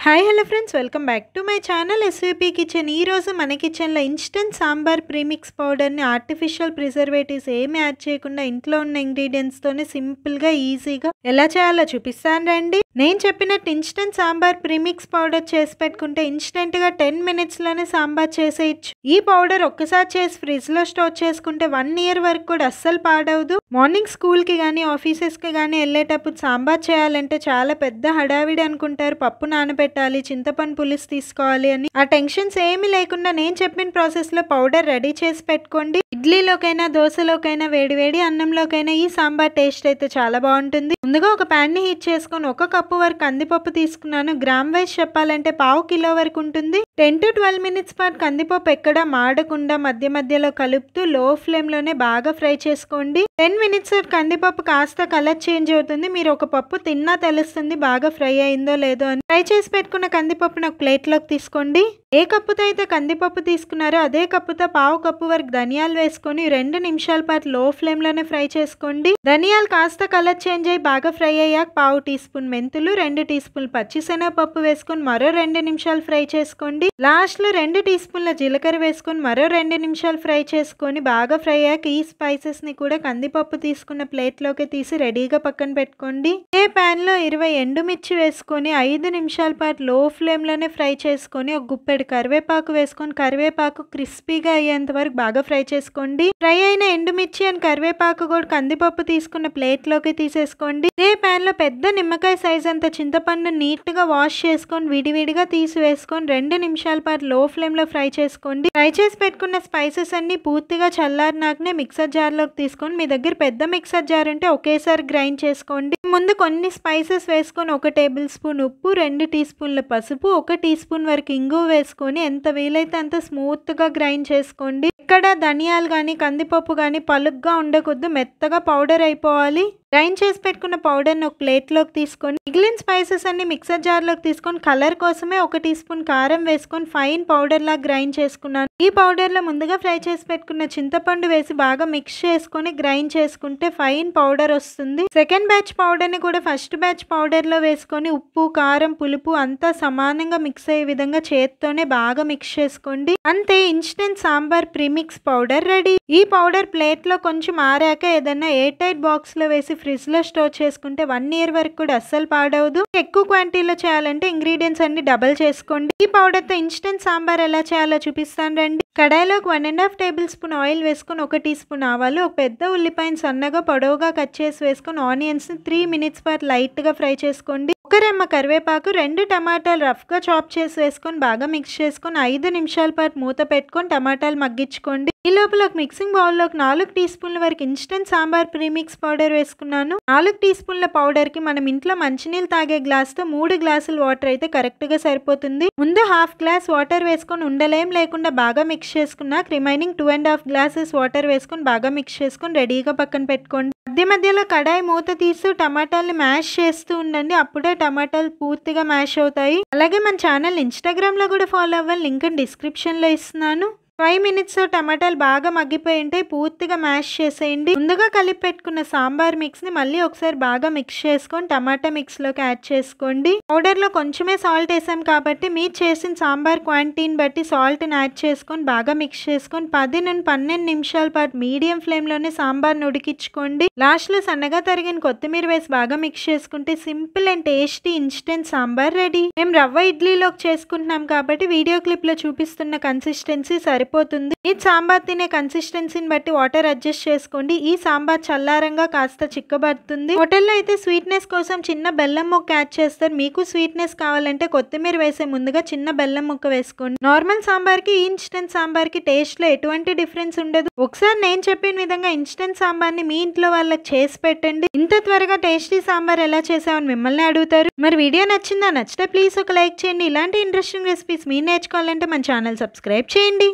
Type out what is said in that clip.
Hi hello friends, welcome back to my channel SVP kitchen. ఈరోజు మన కిచెన్లో instant sambar premix పౌడర్ని ఆర్టిఫిషియల్ ప్రిజర్వేటివ్స్ ఏమి యాడ్ చేయకుండా ఇంట్లో ఉన్న ఇంగ్రీడియంట్స్తోనే సింపుల్గా ఈజీగా ఎలా చేయాలో చూపిస్తాను రండి. నేను చెప్పినట్టు ఇన్స్టెంట్ సాంబార్ ప్రీమిక్స్ పౌడర్ చేసి పెట్టుకుంటే ఇన్స్టెంట్గా 10 minutesలోనే సాంబార్ చేసేయచ్చు. ఈ పౌడర్ ఒక్కసారి చేసి ఫ్రిడ్జ్లో స్టోర్ చేసుకుంటే 1 year వరకు కూడా అస్సలు పాడవదు. మార్నింగ్ స్కూల్కి కానీ ఆఫీసెస్కి కానీ వెళ్ళేటప్పుడు సాంబార్ చేయాలంటే చాలా పెద్ద హడావిడి అనుకుంటారు. పప్పు నానబెట్టాలి, చింతపండు పులుసు తీసుకోవాలి అని. ఆ టెన్షన్స్ ఏమీ లేకుండా నేను చెప్పిన ప్రాసెస్లో పౌడర్ రెడీ చేసి పెట్టుకోండి. ఇడ్లీలోకైనా దోశలోకైనా వేడివేడి అన్నంలోకైనా ఈ సాంబార్ టేస్ట్ అయితే చాలా బాగుంటుంది. ముందుగా ఒక ప్యాన్ని హీట్ చేసుకొని 1 కప్పు వరకు కందిపప్పు తీసుకున్నాను. గ్రామ్ వైజ్ చెప్పాలంటే 1/2 కిలో వరకు ఉంటుంది. 10 to 12 minutes పాటు కందిపప్పు ఎక్కడా మాడకుండా మధ్య మధ్యలో కలుపుతూ లో ఫ్లేమ్లోనే బాగా ఫ్రై చేసుకోండి. 10 minutes కందిపప్పు కాస్త కలర్ చేంజ్ అవుతుంది. మీరు ఒక పప్పు తిన్నా తెలుస్తుంది బాగా ఫ్రై అయిందో లేదో అని. ఫ్రై చేసి పెట్టుకున్న కందిపప్పును ఒక ప్లేట్లోకి తీసుకోండి. ఏ కప్పుతో అయితే కందిపప్పు తీసుకున్నారో అదే కప్పుతో 1/2 కప్పు వరకు ధనియాలు వేసుకొని 2 నిమిషాల పాటు లో ఫ్లేమ్లోనే ఫ్రై చేసుకోండి. ధనియాలు కాస్త కలర్ చేంజ్ అయ్యి బాగా ఫ్రై అయ్యాక 1/2 టీ స్పూన్ మెంతులు, 2 టీ స్పూన్లు పచ్చిశనగపప్పు వేసుకొని మరో 2 నిమిషాలు ఫ్రై చేసుకోండి. లాస్ట్లో 2 టీ స్పూన్ల జీలకర్ర వేసుకొని మరో 2 నిమిషాలు ఫ్రై చేసుకొని బాగా ఫ్రై అయ్యాక ఈ స్పైసెస్ని కూడా కందిపప్పు తీసుకున్న ప్లేట్లోకి తీసి రెడీగా పక్కన పెట్టుకోండి. ఏ ప్యాన్లో 20 ఎండుమిర్చి వేసుకొని 5 నిమిషాల పాటు లో ఫ్లేమ్లోనే ఫ్రై చేసుకొని ఒక గుప్పెడు కరివేపాకు వేసుకొని కరివేపాకు క్రిస్పీగా అయ్యేంత వరకు బాగా ఫ్రై చేసుకోండి. ఫ్రై అయిన ఎండుమిర్చి అండ్ కరివేపాకు కూడా కందిపప్పు తీసుకున్న ప్లేట్లోకి తీసేసుకోండి. ఇదే ప్యాన్ లో పెద్ద నిమ్మకాయ సైజ్ అంత చింతపండు నీట్ గా వాష్ చేసుకొని విడివిడిగా తీసి వేసుకొని 2 నిమిషాల పాటు లో ఫ్లేమ్ లో ఫ్రై చేసుకోండి. ఫ్రై చేసి పెట్టుకున్న స్పైసెస్ అన్ని పూర్తిగా చల్లారినాకనే మిక్సర్ జార్ లోకి తీసుకొని, మీ దగ్గర పెద్ద మిక్సర్ జార్ ఉంటే ఒకేసారి గ్రైండ్ చేసుకోండి. ముందు కొన్ని స్పైసెస్ వేసుకొని 1 టేబుల్ స్పూన్ ఉప్పు, 2 టీ స్పూన్ల పసుపు, 1 టీ స్పూన్ వరకు ఇంగువ వేసుకొని ఎంత వీలైతే అంత స్మూత్ గా గ్రైండ్ చేసుకోండి. ఇక్కడ ధనియాలు కానీ కందిపప్పు కానీ పలుగ్గా ఉండకూడదు, మెత్తగా పౌడర్ అయిపోవాలి. గ్రైండ్ చేసి పెట్టుకున్న పౌడర్ని ఒక ప్లేట్లోకి తీసుకొని మిగిలిన స్పైసెస్ అన్ని మిక్సర్ జార్లోకి తీసుకొని కలర్ కోసమే 1 టీ స్పూన్ కారం వేసుకొని ఫైన్ పౌడర్ లాగా గ్రైండ్ చేసుకున్నాను. ఈ పౌడర్లో ముందుగా ఫ్రై చేసి పెట్టుకున్న చింతపండు వేసి బాగా మిక్స్ చేసుకొని గ్రైండ్ చేసుకుంటే ఫైన్ పౌడర్ వస్తుంది. సెకండ్ బ్యాచ్ పౌడర్ని కూడా ఫస్ట్ బ్యాచ్ పౌడర్లో వేసుకొని ఉప్పు, కారం, పులుపు అంతా సమానంగా మిక్స్ అయ్యే విధంగా చేత్తోనే బాగా మిక్స్ చేసుకోండి. అంతే, instant sambar premix powder ready. ఈ పౌడర్ ప్లేట్లో కొంచెం ఆరాక ఏదైనా ఎయిర్ టైట్ బాక్స్లో వేసి ఫ్రిడ్జ్ లో స్టోర్ చేసుకుంటే 1 year వరకు కూడా అస్సలు పాడవదు. ఎక్కువ క్వాంటిటీలో చేయాలంటే ఇంగ్రీడియంట్స్ అన్ని డబల్ చేసుకోండి. ఈ పౌడర్ తో ఇన్స్టెంట్ సాంబార్ ఎలా చేయాలో చూపిస్తాను రండి. కడాయిలోకి 1.5 టేబుల్ స్పూన్ ఆయిల్ వేసుకొని 1 టీ స్పూన్ ఆవాలు, ఒక పెద్ద ఉల్లిపాయను సన్నగా పొడవుగా కట్ చేసి వేసుకొని ఆనియన్స్ ని 3 minutes పాటు లైట్ గా ఫ్రై చేసుకోండి. 1 రెమ్మ కరివేపాకు, 2 టమాటాలు రఫ్ గా చాప్ చేసి వేసుకొని బాగా మిక్స్ చేసుకొని 5 నిమిషాల పాటు మూత పెట్టుకొని టమాటాలు మగ్గించుకోండి. ఈ లోపల ఒక మిక్సింగ్ బౌల్లోకి 4 టీ స్పూన్ల వరకు ఇన్స్టెంట్ సాంబార్ ప్రీమిక్స్ పౌడర్ వేసుకున్నాను. 4 టీ స్పూన్ల పౌడర్ కి మనం ఇంట్లో మంచినీళ్ళు తాగే గ్లాస్ తో 3 గ్లాసులు వాటర్ అయితే కరెక్ట్ గా సరిపోతుంది. ముందు 1/2 గ్లాస్ వాటర్ వేసుకొని ఉండలేం లేకుండా బాగా మిక్స్ చేసుకున్నాక రిమైనింగ్ 2.5 glasses వాటర్ వేసుకొని బాగా మిక్స్ చేసుకొని రెడీగా పక్కన పెట్టుకోండి. మధ్య మధ్యలో కడాయి మూత తీస్తూ టమాటాలని మ్యాష్ చేస్తూ ఉండండి, అప్పుడే టమాటాలు పూర్తిగా మ్యాష్ అవుతాయి. అలాగే మన ఛానల్ ఇన్స్టాగ్రామ్ లో కూడా ఫాలో అవ్వాలి, లింక్ డిస్క్రిప్షన్ లో ఇస్తున్నాను. 5 minutes టమాటాలు బాగా మగ్గిపోయి ఉంటాయి, పూర్తిగా మ్యాష్ చేసేయండి. ముందుగా కలిపి పెట్టుకున్న సాంబార్ మిక్స్ ని మళ్ళీ ఒకసారి బాగా మిక్స్ చేసుకొని టమాటా మిక్స్ లోకి యాడ్ చేసుకోండి. పౌడర్ లో కొంచెమే సాల్ట్ వేసాం కాబట్టి మీరు చేసిన సాంబార్ క్వాంటిటీని బట్టి సాల్ట్ ని యాడ్ చేసుకొని బాగా మిక్స్ చేసుకొని 10 నుండి 12 నిమిషాల పాటు మీడియం ఫ్లేమ్ లోనే సాంబార్ ఉడికించుకోండి. లాస్ట్ లో సన్నగా తరిగిన కొత్తిమీర వేసి బాగా మిక్స్ చేసుకుంటే simple and tasty instant sambar ready. మేము రవ్వ ఇడ్లీలోకి చేసుకుంటున్నాం కాబట్టి వీడియో క్లిప్ లో చూపిస్తున్న కన్సిస్టెన్సీ సరిపోతుంది. ఈ సాంబార్ తినే కన్సిస్టెన్సీని బట్టి వాటర్ అడ్జస్ట్ చేసుకోండి. ఈ సాంబార్ చల్లారంగా కాస్త చిక్కబడుతుంది. హోటల్లో అయితే స్వీట్నెస్ కోసం చిన్న బెల్లం ముక్క యాడ్ చేస్తారు. మీకు స్వీట్నెస్ కావాలంటే కొత్తిమీర వేసే ముందుగా చిన్న బెల్లం ముక్క వేసుకోండి. నార్మల్ సాంబార్ కి ఇన్స్టెంట్ సాంబార్ కి టేస్ట్ లో ఎటువంటి డిఫరెన్స్ ఉండదు. ఒకసారి నేను చెప్పిన విధంగా ఇన్స్టెంట్ సాంబార్ ని మీ ఇంట్లో వాళ్ళకి చేసి పెట్టండి. ఇంత త్వరగా టేస్టీ సాంబార్ ఎలా చేసామని మిమ్మల్ని అడుగుతారు. మరి వీడియో నచ్చిందా? నచ్చితే ప్లీజ్ ఒక లైక్ చేయండి. ఇలాంటి ఇంట్రెస్టింగ్ రెసిపీస్ మీరు నేర్చుకోవాలంటే మన ఛానల్ సబ్స్క్రైబ్ చేయండి.